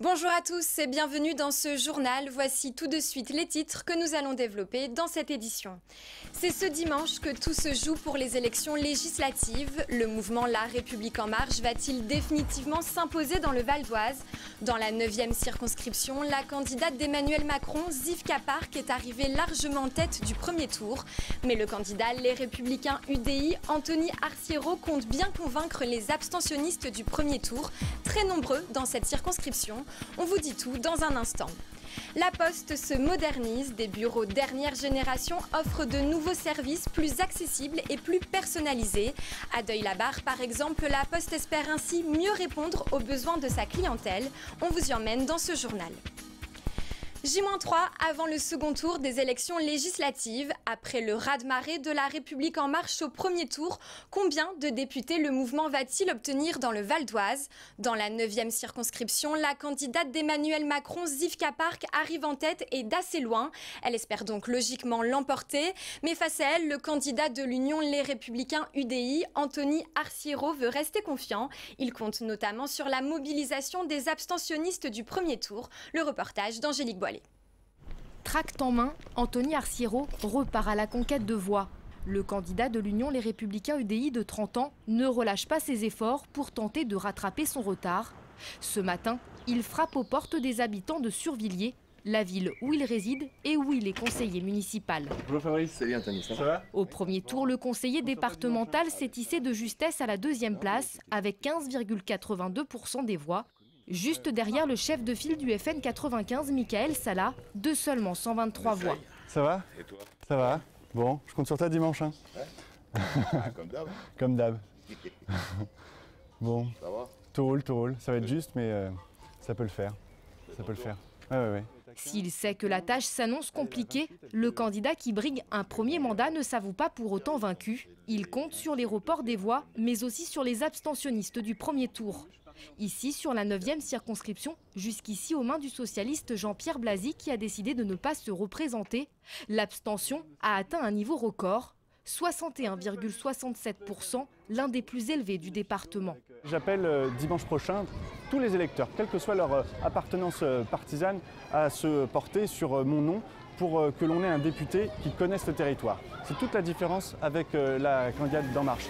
Bonjour à tous et bienvenue dans ce journal. Voici tout de suite les titres que nous allons développer dans cette édition. C'est ce dimanche que tout se joue pour les élections législatives. Le mouvement La République En Marche va-t-il définitivement s'imposer dans le Val d'Oise? Dans la 9e circonscription, la candidate d'Emmanuel Macron, Zivka Park, est arrivée largement en tête du premier tour. Mais le candidat Les Républicains UDI, Anthony Arciero, compte bien convaincre les abstentionnistes du premier tour, très nombreux dans cette circonscription. On vous dit tout dans un instant. La Poste se modernise, des bureaux dernière génération offrent de nouveaux services plus accessibles et plus personnalisés. À Deuil-la-Barre, par exemple, la Poste espère ainsi mieux répondre aux besoins de sa clientèle. On vous y emmène dans ce journal. J-3 avant le second tour des élections législatives. Après le raz-de-marée de La République En Marche au premier tour, combien de députés le mouvement va-t-il obtenir dans le Val d'Oise? Dans la 9e circonscription, la candidate d'Emmanuel Macron, Zivka Park, arrive en tête et d'assez loin. Elle espère donc logiquement l'emporter. Mais face à elle, le candidat de l'Union Les Républicains UDI, Anthony Arciero, veut rester confiant. Il compte notamment sur la mobilisation des abstentionnistes du premier tour. Le reportage d'Angélique Boilet. Tract en main, Anthony Arciero repart à la conquête de voix. Le candidat de l'Union Les Républicains UDI de 30 ans ne relâche pas ses efforts pour tenter de rattraper son retard. Ce matin, il frappe aux portes des habitants de Survilliers, la ville où il réside et où il est conseiller municipal. Bonjour Fabrice, salut Anthony, ça va? Au premier tour, le conseiller départemental s'est hissé de justesse à la 2e place avec 15,82% des voix. Juste derrière le chef de file du FN 95, Michael Sala, de seulement 123 voix. Ça va? Et toi? Ça va. Bon, je compte sur toi dimanche. Hein. Ouais. Comme d'hab. Comme d'hab. Bon, Ça va? tout roule. Ça va être juste, mais ça peut le faire. Ça peut le faire. Ouais. S'il sait que la tâche s'annonce compliquée, le candidat qui brigue un premier mandat ne s'avoue pas pour autant vaincu. Il compte sur les reports des voix, mais aussi sur les abstentionnistes du premier tour. Ici, sur la 9e circonscription, jusqu'ici aux mains du socialiste Jean-Pierre Blasi qui a décidé de ne pas se représenter, l'abstention a atteint un niveau record, 61,67%, l'un des plus élevés du département. J'appelle dimanche prochain tous les électeurs, quelle que soit leur appartenance partisane, à se porter sur mon nom pour que l'on ait un député qui connaisse le territoire. C'est toute la différence avec la candidate d'En Marche.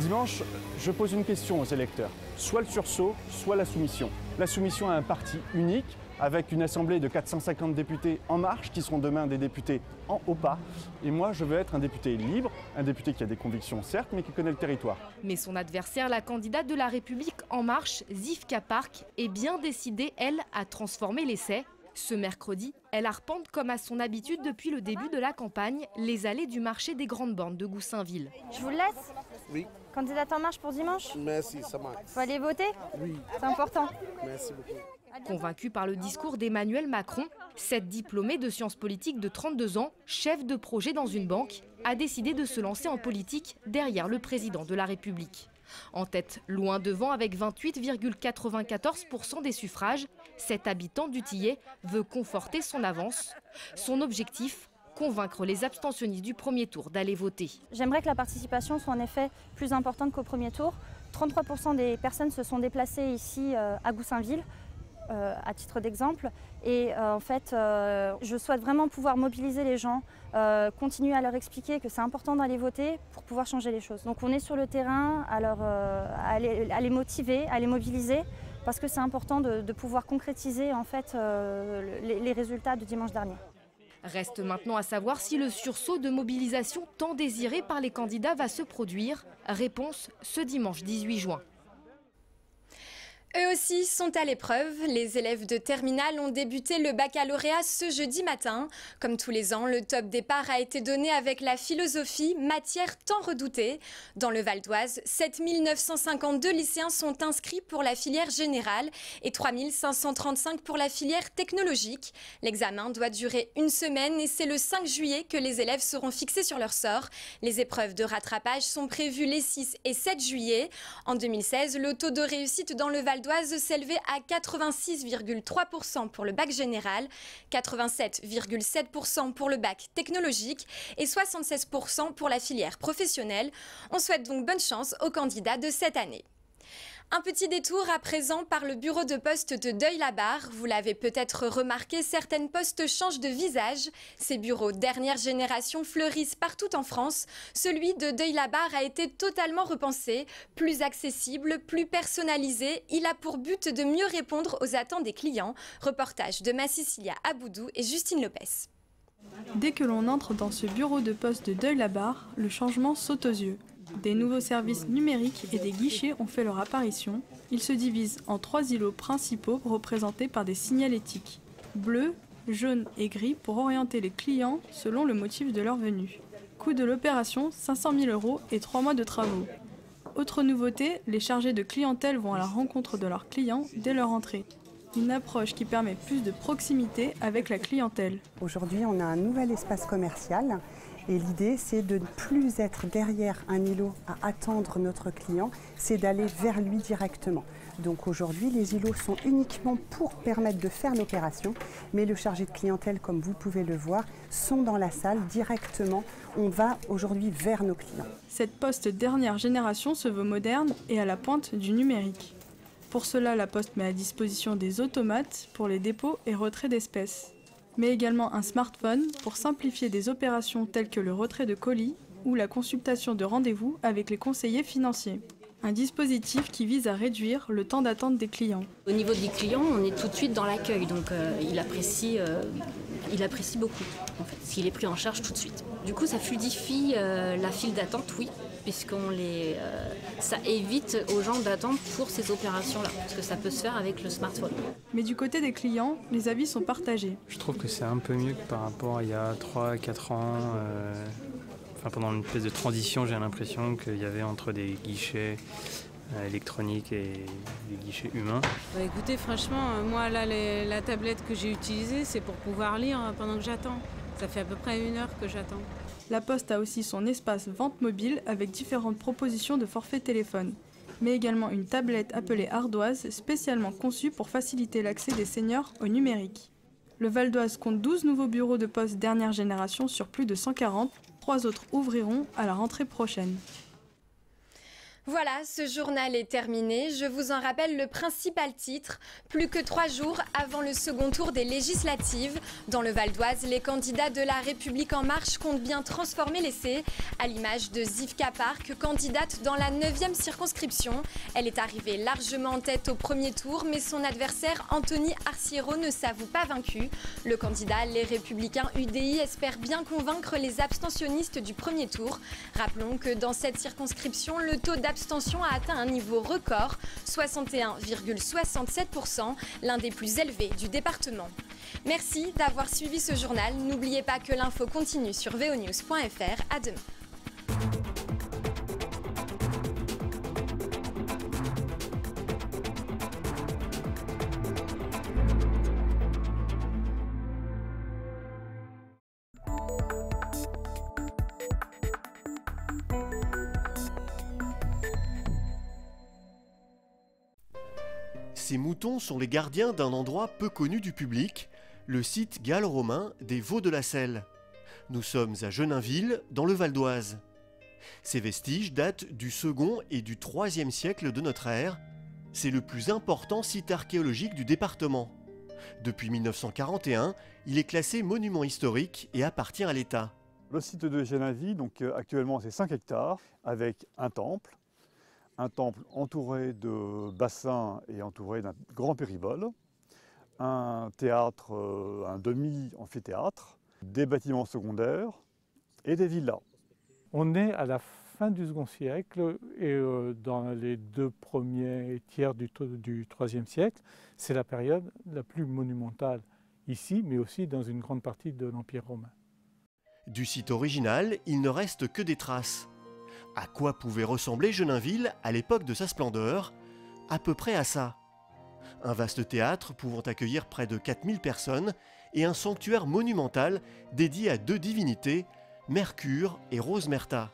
Dimanche, je pose une question aux électeurs. Soit le sursaut, soit la soumission. La soumission à un parti unique, avec une assemblée de 450 députés En Marche, qui seront demain des députés en haut pas. Et moi, je veux être un député libre, un député qui a des convictions, certes, mais qui connaît le territoire. Mais son adversaire, la candidate de La République En Marche, Zivka Park, est bien décidée, elle, à transformer l'essai. Ce mercredi, elle arpente comme à son habitude depuis le début de la campagne les allées du marché des Grandes Bornes de Goussainville. Je vous le laisse? Oui. Candidate En Marche pour dimanche? Merci, ça marche. Faut aller voter? Oui. C'est important. Merci beaucoup. Convaincue par le discours d'Emmanuel Macron, cette diplômée de sciences politiques de 32 ans, chef de projet dans une banque, a décidé de se lancer en politique derrière le président de la République. En tête, loin devant avec 28,94% des suffrages, cet habitant du Tillet veut conforter son avance. Son objectif, convaincre les abstentionnistes du premier tour d'aller voter. J'aimerais que la participation soit en effet plus importante qu'au premier tour. 33% des personnes se sont déplacées ici à Goussainville, à titre d'exemple. Et en fait, je souhaite vraiment pouvoir mobiliser les gens, continuer à leur expliquer que c'est important d'aller voter pour pouvoir changer les choses. Donc on est sur le terrain à les motiver, à les mobiliser, parce que c'est important de pouvoir concrétiser en fait, les résultats de dimanche dernier. Reste maintenant à savoir si le sursaut de mobilisation tant désiré par les candidats va se produire. Réponse ce dimanche 18 juin. Eux aussi sont à l'épreuve. Les élèves de terminale ont débuté le baccalauréat ce jeudi matin. Comme tous les ans, le top départ a été donné avec la philosophie, matière tant redoutée. Dans le Val d'Oise, 7 952 lycéens sont inscrits pour la filière générale et 3 535 pour la filière technologique. L'examen doit durer une semaine et c'est le 5 juillet que les élèves seront fixés sur leur sort. Les épreuves de rattrapage sont prévues les 6 et 7 juillet. En 2016, le taux de réussite dans le Val d'Oise s'élevait à 86,3% pour le bac général, 87,7% pour le bac technologique et 76% pour la filière professionnelle. On souhaite donc bonne chance aux candidats de cette année. Un petit détour à présent par le bureau de poste de Deuil-la-Barre. Vous l'avez peut-être remarqué, certaines postes changent de visage. Ces bureaux dernière génération fleurissent partout en France. Celui de Deuil-la-Barre a été totalement repensé, plus accessible, plus personnalisé. Il a pour but de mieux répondre aux attentes des clients. Reportage de Massicilia Aboudou et Justine Lopez. Dès que l'on entre dans ce bureau de poste de Deuil-la-Barre, le changement saute aux yeux. Des nouveaux services numériques et des guichets ont fait leur apparition. Ils se divisent en 3 îlots principaux représentés par des signalétiques. Bleu, jaune et gris pour orienter les clients selon le motif de leur venue. Coût de l'opération, 500 000 € et 3 mois de travaux. Autre nouveauté, les chargés de clientèle vont à la rencontre de leurs clients dès leur entrée. Une approche qui permet plus de proximité avec la clientèle. Aujourd'hui, on a un nouvel espace commercial et l'idée, c'est de ne plus être derrière un îlot à attendre notre client, c'est d'aller vers lui directement. Donc aujourd'hui, les îlots sont uniquement pour permettre de faire l'opération, mais le chargé de clientèle, comme vous pouvez le voir, sont dans la salle directement. On va aujourd'hui vers nos clients. Cette poste dernière génération se veut moderne et à la pointe du numérique. Pour cela, la Poste met à disposition des automates pour les dépôts et retraits d'espèces, mais également un smartphone pour simplifier des opérations telles que le retrait de colis ou la consultation de rendez-vous avec les conseillers financiers. Un dispositif qui vise à réduire le temps d'attente des clients. Au niveau des clients, on est tout de suite dans l'accueil, donc il apprécie beaucoup, en fait, s'il est pris en charge tout de suite. Du coup, ça fluidifie la file d'attente, oui, ça évite aux gens d'attendre pour ces opérations-là, parce que ça peut se faire avec le smartphone. Mais du côté des clients, les avis sont partagés. Je trouve que c'est un peu mieux que par rapport à il y a 3-4 ans. Pendant une espèce de transition, j'ai l'impression qu'il y avait entre des guichets électroniques et des guichets humains. Écoutez, franchement, moi là, la tablette que j'ai utilisée, c'est pour pouvoir lire pendant que j'attends. Ça fait à peu près 1 heure que j'attends. La Poste a aussi son espace vente mobile avec différentes propositions de forfait téléphone, mais également une tablette appelée Ardoise, spécialement conçue pour faciliter l'accès des seniors au numérique. Le Val d'Oise compte 12 nouveaux bureaux de poste dernière génération sur plus de 140. 3 autres ouvriront à la rentrée prochaine. Voilà, ce journal est terminé. Je vous en rappelle le principal titre. Plus que 3 jours avant le second tour des législatives. Dans le Val d'Oise, les candidats de La République En Marche comptent bien transformer l'essai. À l'image de Zivka Park, candidate dans la 9e circonscription. Elle est arrivée largement en tête au premier tour, mais son adversaire Anthony Arciero ne s'avoue pas vaincu. Le candidat Les Républicains UDI espère bien convaincre les abstentionnistes du premier tour. Rappelons que dans cette circonscription, le taux d'abstention a atteint un niveau record, 61,67%, l'un des plus élevés du département. Merci d'avoir suivi ce journal. N'oubliez pas que l'info continue sur vonews.fr. À demain. Ces moutons sont les gardiens d'un endroit peu connu du public, le site gallo-romain des Vaux de la Selle. Nous sommes à Genainville, dans le Val d'Oise. Ces vestiges datent du 2e et du 3e siècle de notre ère. C'est le plus important site archéologique du département. Depuis 1941, il est classé monument historique et appartient à l'État. Le site de Genainville, donc actuellement c'est 5 hectares, avec un temple entouré de bassins et entouré d'un grand péribole, un théâtre, un demi-amphithéâtre, des bâtiments secondaires et des villas. On est à la fin du second siècle et dans les 2 premiers tiers du 3e siècle, c'est la période la plus monumentale ici, mais aussi dans une grande partie de l'Empire romain. Du site original, il ne reste que des traces. À quoi pouvait ressembler Genainville à l'époque de sa splendeur? À peu près à ça. Un vaste théâtre pouvant accueillir près de 4000 personnes et un sanctuaire monumental dédié à 2 divinités, Mercure et Rose Merta.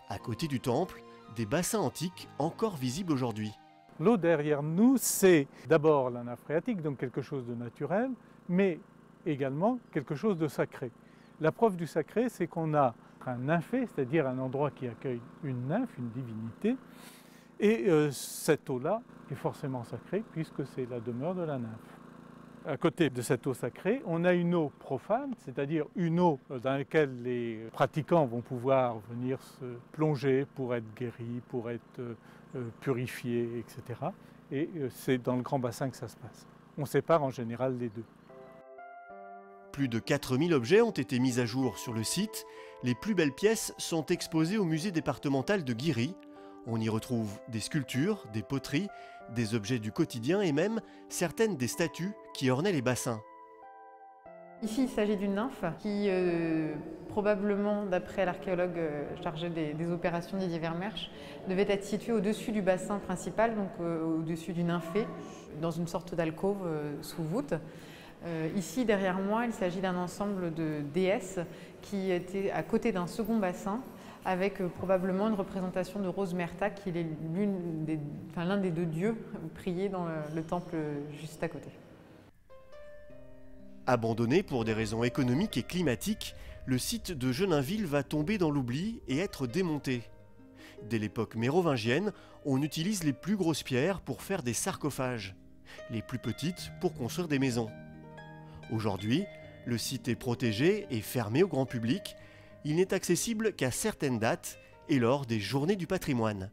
À côté du temple, des bassins antiques encore visibles aujourd'hui. L'eau derrière nous, c'est d'abord la nappe phréatique, donc quelque chose de naturel, mais également quelque chose de sacré. La preuve du sacré, c'est qu'on a un nymphée, c'est-à-dire un endroit qui accueille une nymphe, une divinité, Et cette eau-là est forcément sacrée puisque c'est la demeure de la nymphe. À côté de cette eau sacrée, on a une eau profane, c'est-à-dire une eau dans laquelle les pratiquants vont pouvoir venir se plonger pour être guéris, pour être purifiés, etc. Et c'est dans le grand bassin que ça se passe. On sépare en général les deux. Plus de 4000 objets ont été mis à jour sur le site. Les plus belles pièces sont exposées au musée départemental de Guiry. On y retrouve des sculptures, des poteries, des objets du quotidien et même certaines des statues qui ornaient les bassins. Ici, il s'agit d'une nymphe qui, probablement, d'après l'archéologue chargé des opérations Didier Vermersch, devait être située au-dessus du bassin principal, donc au-dessus du nymphée, dans une sorte d'alcôve sous voûte. Ici, derrière moi, il s'agit d'un ensemble de déesses qui étaient à côté d'un second bassin, avec probablement une représentation de Rose Merta, qui est l'un des deux dieux priés dans le temple juste à côté. Abandonné pour des raisons économiques et climatiques, le site de Genainville va tomber dans l'oubli et être démonté. Dès l'époque mérovingienne, on utilise les plus grosses pierres pour faire des sarcophages, les plus petites pour construire des maisons. Aujourd'hui, le site est protégé et fermé au grand public. Il n'est accessible qu'à certaines dates et lors des Journées du patrimoine.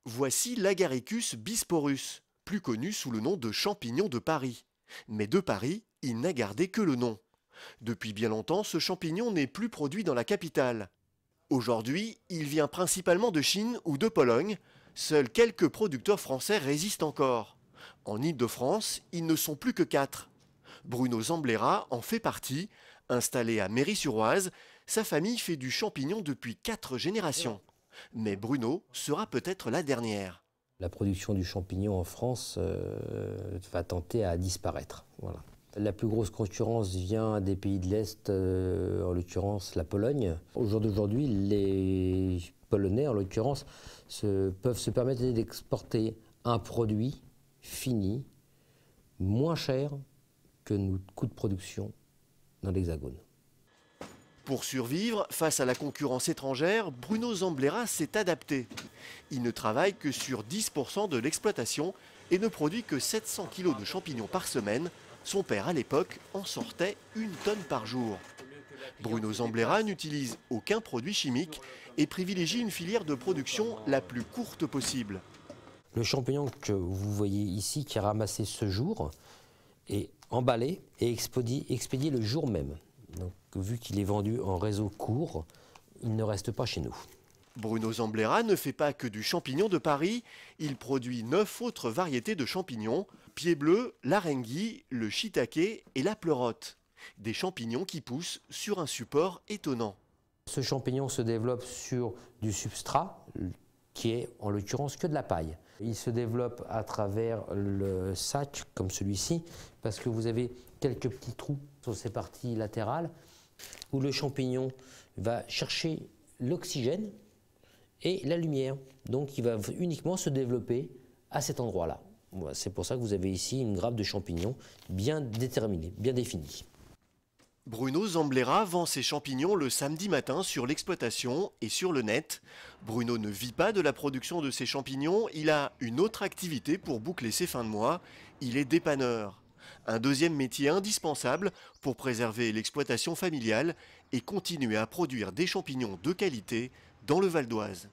Voici l'Agaricus bisporus, plus connu sous le nom de champignon de Paris. Mais de Paris, il n'a gardé que le nom. Depuis bien longtemps, ce champignon n'est plus produit dans la capitale. Aujourd'hui, il vient principalement de Chine ou de Pologne. Seuls quelques producteurs français résistent encore. En Île-de-France, ils ne sont plus que 4. Bruno Zamblera en fait partie. Installé à Méry-sur-Oise, sa famille fait du champignon depuis 4 générations. Mais Bruno sera peut-être la dernière. La production du champignon en France va tenter à disparaître. Voilà. La plus grosse concurrence vient des pays de l'Est, en l'occurrence la Pologne. Au jour d'aujourd'hui, les Polonais, en l'occurrence, peuvent se permettre d'exporter un produit fini, moins cher que notre coût de production dans l'Hexagone. Pour survivre face à la concurrence étrangère, Bruno Zamblera s'est adapté. Il ne travaille que sur 10% de l'exploitation et ne produit que 700 kg de champignons par semaine. Son père, à l'époque, en sortait 1 tonne par jour. Bruno Zamblera n'utilise aucun produit chimique et privilégie une filière de production la plus courte possible. Le champignon que vous voyez ici, qui est ramassé ce jour, est emballé et expédié le jour même. Donc, vu qu'il est vendu en réseau court, il ne reste pas chez nous. Bruno Zamblera ne fait pas que du champignon de Paris, il produit 9 autres variétés de champignons, pied bleu, l'arengui, le shiitake et la pleurote. Des champignons qui poussent sur un support étonnant. Ce champignon se développe sur du substrat, qui est en l'occurrence que de la paille. Il se développe à travers le sac, comme celui-ci, parce que vous avez quelques petits trous sur ces parties latérales, où le champignon va chercher l'oxygène et la lumière. Donc il va uniquement se développer à cet endroit-là. C'est pour ça que vous avez ici une grappe de champignons bien déterminée, bien définie. Bruno Zamblera vend ses champignons le samedi matin sur l'exploitation et sur le net. Bruno ne vit pas de la production de ses champignons, il a une autre activité pour boucler ses fins de mois, il est dépanneur. Un deuxième métier indispensable pour préserver l'exploitation familiale et continuer à produire des champignons de qualité dans le Val d'Oise.